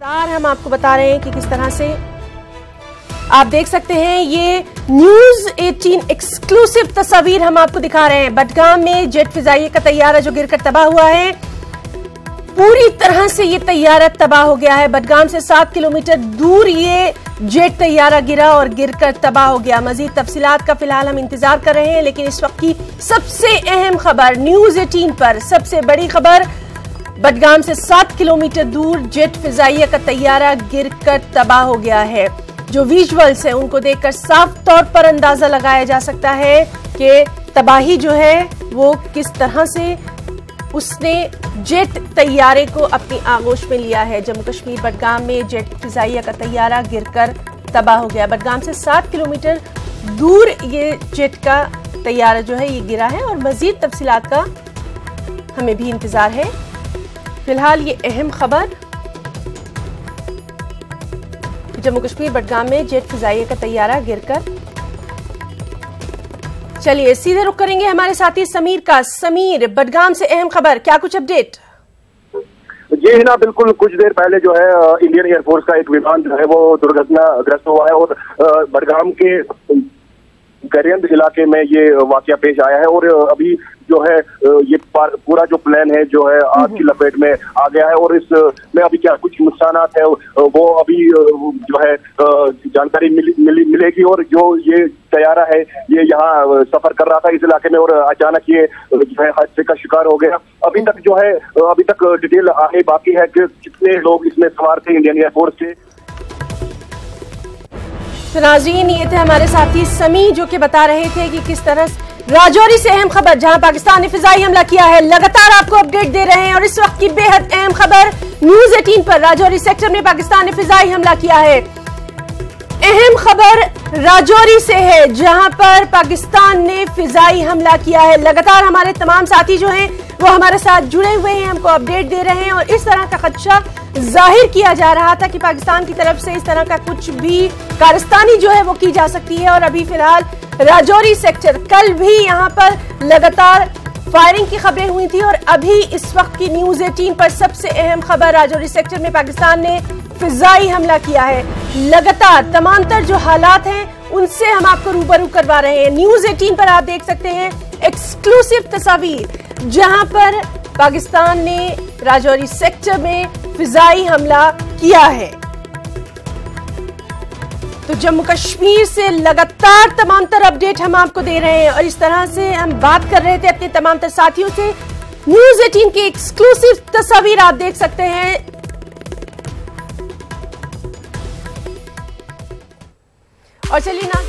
हम आपको बता रहे हैं कि किस तरह से आप देख सकते हैं। ये न्यूज 18 एक्सक्लूसिव तस्वीर हम आपको दिखा रहे हैं। बडगाम में जेट फिजाइये का तैयारा जो गिरकर तबाह हुआ है, पूरी तरह से ये तैयारा तबाह हो गया है। बडगाम से 7 किलोमीटर दूर ये जेट तैयारा गिरा और गिरकर तबाह हो गया। मजीद तफसीलात का फिलहाल हम इंतजार कर रहे हैं, लेकिन इस वक्त की सबसे अहम खबर न्यूज 18 पर सबसे बड़ी खबर, बडगाम से 7 किलोमीटर दूर जेट फिजाइये का तैयारा गिरकर तबाह हो गया है। जो विजुअल्स हैं उनको देखकर साफ तौर पर अंदाजा लगाया जा सकता है कि तबाही जो है वो किस तरह से उसने जेट तैयारे को अपनी आगोश में लिया है। जम्मू कश्मीर बडगाम में जेट फिजाइया का तैयारा गिरकर तबाह हो गया। बडगाम से 7 किलोमीटर दूर ये जेट का तैयारा जो है ये गिरा है और मजीद तफसीलात का हमें भी इंतजार है। फिलहाल ये अहम खबर, जम्मू कश्मीर बडगाम में जेट फिजाइये का तैयारा गिरकर। चलिए सीधे रुख करेंगे हमारे साथी समीर का। समीर, बडगाम से अहम खबर, क्या कुछ अपडेट? ये है ना, बिल्कुल कुछ देर पहले जो है इंडियन एयरफोर्स का एक विमान जो है वो दुर्घटनाग्रस्त हुआ है और बडगाम के गरियंद इलाके में ये वाकया पेश आया है। और अभी जो है ये पूरा जो प्लान है जो है आग की लपेट में आ गया है और इसमें अभी क्या कुछ नुकसानात है वो अभी जो है जानकारी मिलेगी। और जो ये तैयारा है ये यहाँ सफर कर रहा था इस इलाके में और अचानक ये जो है हादसे का शिकार हो गया। अभी तक डिटेल आने बाकी है कि कितने लोग इसमें सवार थे इंडियन एयरफोर्स के। तो नाज़रीन, ये थे हमारे साथी समी जो कि बता रहे थे कि किस तरह राजौरी से अहम खबर, जहां पाकिस्तान ने फिजाई हमला किया है। लगातार आपको अपडेट दे रहे हैं और इस वक्त की बेहद अहम खबर न्यूज 18 पर, राजौरी सेक्टर में पाकिस्तान ने फिजाई हमला किया है। अहम खबर राजौरी से है जहां पर पाकिस्तान ने फिजाई हमला किया है। लगातार हमारे तमाम साथी जो हैं वो हमारे साथ जुड़े हुए हैं, हमको अपडेट दे रहे हैं और इस तरह का खदशा जाहिर किया जा रहा था कि पाकिस्तान की तरफ से इस तरह का कुछ भी कारस्तानी जो है वो की जा सकती है। और अभी फिलहाल राजौरी सेक्टर, कल भी यहाँ पर लगातार फायरिंग की खबरें हुई थी और अभी इस वक्त की न्यूज 18 पर सबसे अहम खबर, राजौरी सेक्टर में पाकिस्तान ने फिजाई हमला किया है। लगातार तमाम जो हालात हैं उनसे हम आपको रूबरू करवा रहे हैं। न्यूज 18 पर आप देख सकते हैं एक्सक्लूसिव तस्वीर जहां पर पाकिस्तान ने राजौरी सेक्टर में फिजाई हमला किया है। तो जम्मू कश्मीर से लगातार तमाम तर अपडेट हम आपको दे रहे हैं और इस तरह से हम बात कर रहे थे अपने तमाम तर साथियों से। न्यूज 18 की एक्सक्लूसिव तस्वीर आप देख सकते हैं। और चलिए ना